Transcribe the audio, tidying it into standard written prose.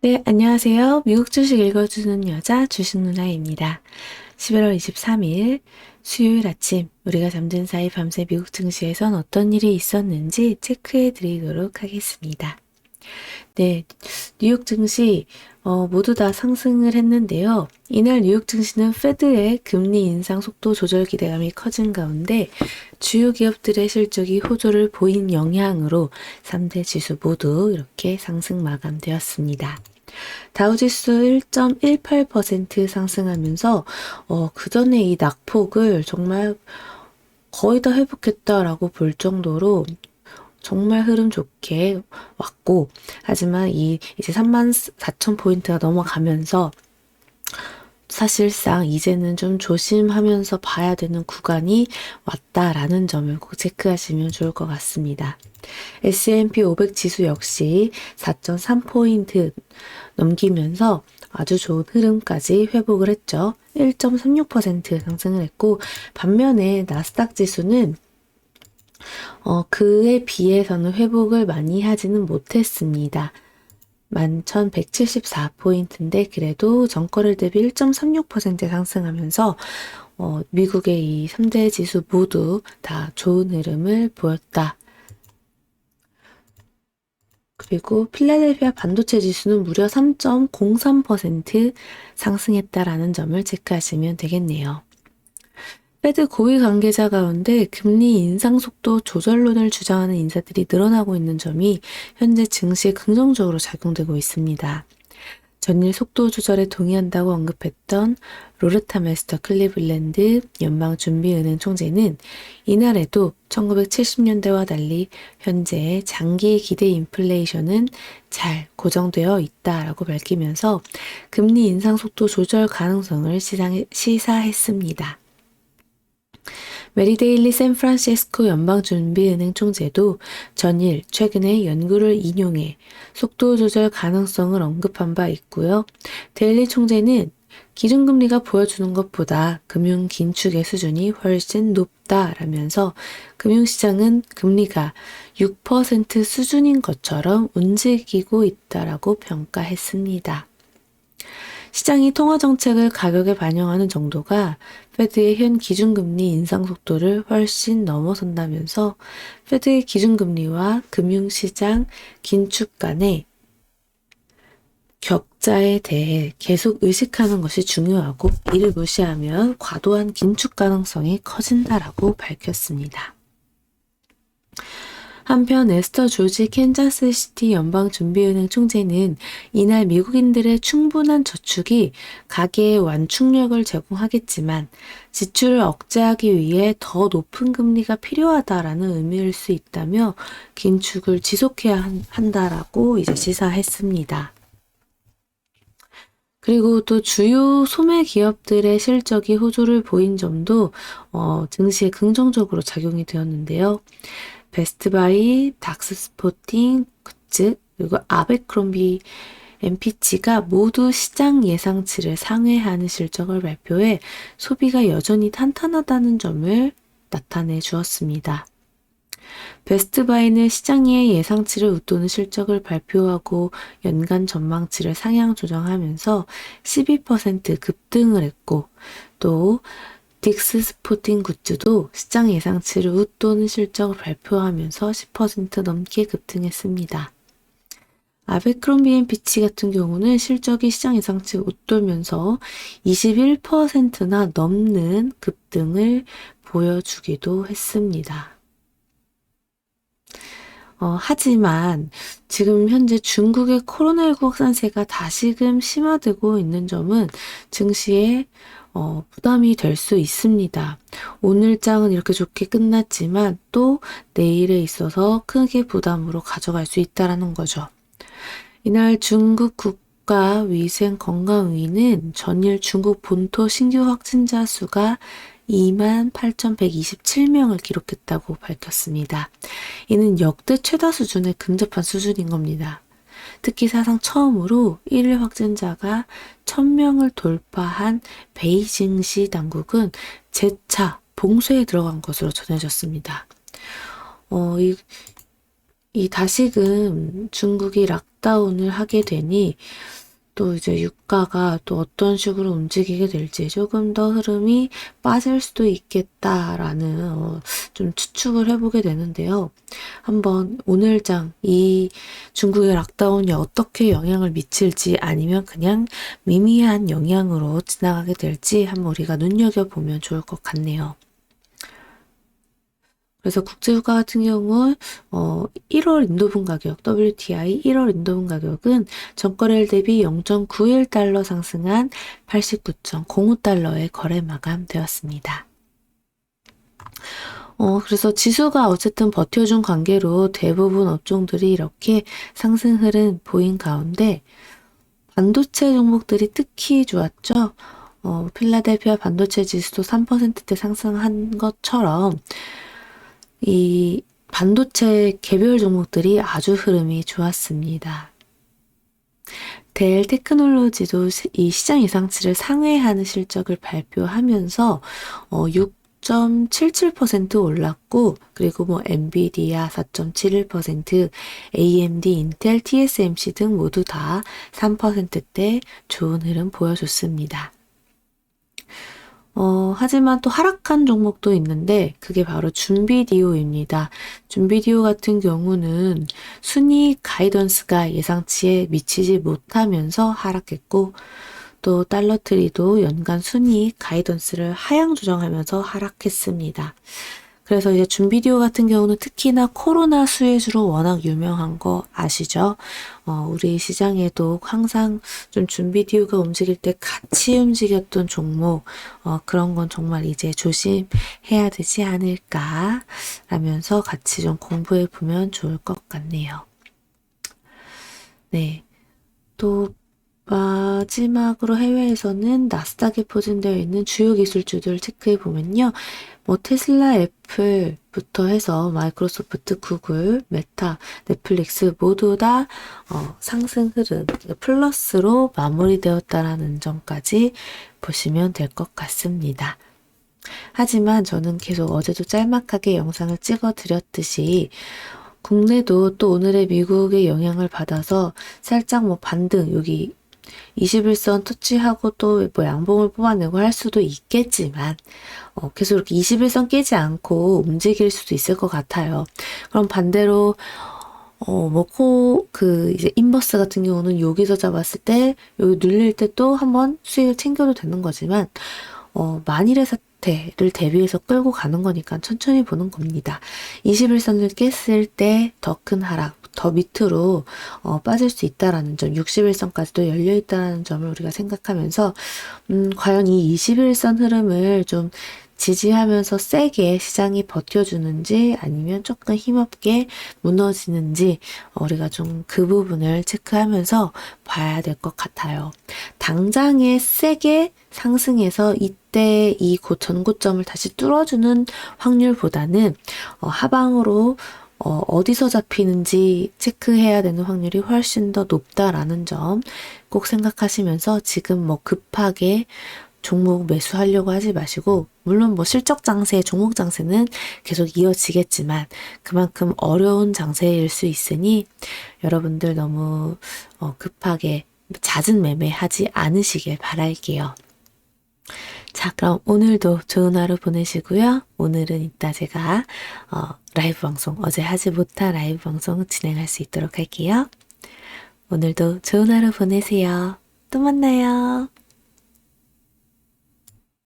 네, 안녕하세요. 미국 주식 읽어주는 여자 주식 누나입니다. 11월 23일 수요일 아침 우리가 잠든 사이 밤새 미국 증시에선 어떤 일이 있었는지 체크해 드리도록 하겠습니다. 네, 뉴욕 증시 모두 다 상승을 했는데요. 이날 뉴욕 증시는 페드의 금리 인상 속도 조절 기대감이 커진 가운데 주요 기업들의 실적이 호조를 보인 영향으로 3대 지수 모두 이렇게 상승 마감되었습니다. 다우지수 1.18% 상승하면서 그전에 이 낙폭을 정말 거의 다 회복했다라고 볼 정도로 정말 흐름 좋게 왔고, 하지만 이제 34,000포인트가 넘어가면서 사실상 이제는 좀 조심하면서 봐야 되는 구간이 왔다라는 점을 꼭 체크하시면 좋을 것 같습니다. S&P 500 지수 역시 4.3포인트 넘기면서 아주 좋은 흐름까지 회복을 했죠. 1.36% 상승을 했고, 반면에 나스닥 지수는 그에 비해서는 회복을 많이 하지는 못했습니다. 11,174포인트인데 그래도 전거래 대비 1.36% 상승하면서 미국의 이 3대 지수 모두 다 좋은 흐름을 보였다. 그리고 필라델피아 반도체 지수는 무려 3.03% 상승했다라는 점을 체크하시면 되겠네요. 페드 고위 관계자 가운데 금리 인상 속도 조절론을 주장하는 인사들이 늘어나고 있는 점이 현재 증시에 긍정적으로 작용되고 있습니다. 전일 속도 조절에 동의한다고 언급했던 로르타 메스터 클리블랜드 연방준비은행 총재는 이날에도 1970년대와 달리 현재의 장기 기대 인플레이션은 잘 고정되어 있다라고 밝히면서 금리 인상 속도 조절 가능성을 시사했습니다. 메리데일리 샌프란시스코 연방준비은행 총재도 전일 최근의 연구를 인용해 속도 조절 가능성을 언급한 바 있고요. 데일리 총재는 기준금리가 보여주는 것보다 금융 긴축의 수준이 훨씬 높다라면서 금융시장은 금리가 6% 수준인 것처럼 움직이고 있다라고 평가했습니다. 시장이 통화정책을 가격에 반영하는 정도가 페드의 현 기준금리 인상 속도를 훨씬 넘어선다면서 페드의 기준금리와 금융시장 긴축 간의 격자에 대해 계속 의식하는 것이 중요하고 이를 무시하면 과도한 긴축 가능성이 커진다라고 밝혔습니다. 한편 에스터 조지 캔자스시티 연방준비은행 총재는 이날 미국인들의 충분한 저축이 가계에 완충력을 제공하겠지만 지출을 억제하기 위해 더 높은 금리가 필요하다라는 의미일 수 있다며 긴축을 지속해야 한다라고 이제 시사했습니다. 그리고 또 주요 소매 기업들의 실적이 호조를 보인 점도 증시에 긍정적으로 작용이 되었는데요. 베스트바이, 닥스스포팅 굿즈, 그리고 아베크롬비 MPC가 모두 시장 예상치를 상회하는 실적을 발표해 소비가 여전히 탄탄하다는 점을 나타내 주었습니다. 베스트바이는 시장의 예상치를 웃도는 실적을 발표하고 연간 전망치를 상향 조정하면서 12% 급등을 했고 또 딕스 스포팅 굿즈도 시장 예상치를 웃도는 실적을 발표하면서 10% 넘게 급등했습니다. 아베크롬비 앤 피치 같은 경우는 실적이 시장 예상치를 웃돌면서 21%나 넘는 급등을 보여주기도 했습니다. 하지만 지금 현재 중국의 코로나19 확산세가 다시금 심화되고 있는 점은 증시에 부담이 될 수 있습니다. 오늘 장은 이렇게 좋게 끝났지만 또 내일에 있어서 크게 부담으로 가져갈 수 있다는 거죠. 이날 중국 국가위생건강위는 전일 중국 본토 신규 확진자 수가 28,127명을 기록했다고 밝혔습니다. 이는 역대 최다 수준에 근접한 수준인 겁니다. 특히 사상 처음으로 1일 확진자가 1,000명을 돌파한 베이징시 당국은 재차 봉쇄에 들어간 것으로 전해졌습니다. 다시금 중국이 락다운을 하게 되니 또 이제 유가가 또 어떤 식으로 움직이게 될지 조금 더 흐름이 빠질 수도 있겠다라는 좀 추측을 해보게 되는데요. 한번 오늘장 이 중국의 락다운이 어떻게 영향을 미칠지 아니면 그냥 미미한 영향으로 지나가게 될지 한번 우리가 눈여겨보면 좋을 것 같네요. 그래서 국제유가 같은 경우 1월 인도분 가격, WTI 1월 인도분 가격은 전거래일 대비 0.91달러 상승한 89.05달러에 거래 마감되었습니다. 그래서 지수가 어쨌든 버텨준 관계로 대부분 업종들이 이렇게 상승 흐름 보인 가운데 반도체 종목들이 특히 좋았죠. 필라델피아 반도체 지수도 3%대 상승한 것처럼 이 반도체 개별 종목들이 아주 흐름이 좋았습니다. 델 테크놀로지도 이 시장 예상치를 상회하는 실적을 발표하면서 6.77% 올랐고, 그리고 뭐 엔비디아 4.71%, AMD, 인텔, TSMC 등 모두 다 3%대 좋은 흐름 보여줬습니다. 하지만 또 하락한 종목도 있는데 그게 바로 준비디오입니다. 준비디오 같은 경우는 순이익 가이던스가 예상치에 미치지 못하면서 하락했고, 또 달러트리도 연간 순이익 가이던스를 하향 조정하면서 하락했습니다. 그래서 이제 준비디오 같은 경우는 특히나 코로나 수혜주로 워낙 유명한 거 아시죠? 우리 시장에도 항상 좀 준비디오가 움직일 때 같이 움직였던 종목, 그런 건 정말 이제 조심해야 되지 않을까 라면서 같이 좀 공부해 보면 좋을 것 같네요. 네. 또 마지막으로 해외에서는 나스닥에 포진되어 있는 주요 기술주들 체크해 보면요. 뭐 테슬라, 애플부터 해서 마이크로소프트, 구글, 메타, 넷플릭스 모두 다 상승 흐름 플러스로 마무리되었다라는 점까지 보시면 될 것 같습니다. 하지만 저는 계속 어제도 짤막하게 영상을 찍어 드렸듯이 국내도 또 오늘의 미국의 영향을 받아서 살짝 뭐 반등, 여기 21선 터치하고 또 뭐 양봉을 뽑아내고 할 수도 있겠지만, 계속 이렇게 21선 깨지 않고 움직일 수도 있을 것 같아요. 그럼 반대로, 이제 인버스 같은 경우는 여기서 잡았을 때, 여기 눌릴 때 또 한번 수익을 챙겨도 되는 거지만, 만일의 사태를 대비해서 끌고 가는 거니까 천천히 보는 겁니다. 21선을 깼을 때 더 큰 하락, 더 밑으로 빠질 수 있다라는 점, 61선까지도 열려 있다는 점을 우리가 생각하면서 과연 이 21선 흐름을 좀 지지하면서 세게 시장이 버텨주는지 아니면 조금 힘없게 무너지는지 우리가 좀 그 부분을 체크하면서 봐야 될 것 같아요. 당장에 세게 상승해서 이때 이 전고점을 다시 뚫어주는 확률보다는 하방으로 어디서 잡히는지 체크해야 되는 확률이 훨씬 더 높다라는 점 꼭 생각하시면서 지금 뭐 급하게 종목 매수하려고 하지 마시고, 물론 뭐 실적 장세, 종목 장세는 계속 이어지겠지만 그만큼 어려운 장세일 수 있으니 여러분들 너무 급하게 잦은 매매하지 않으시길 바랄게요. 자, 그럼 오늘도 좋은 하루 보내시고요. 오늘은 이따 제가 라이브 방송, 어제 하지 못한 라이브 방송 진행할 수 있도록 할게요. 오늘도 좋은 하루 보내세요. 또 만나요.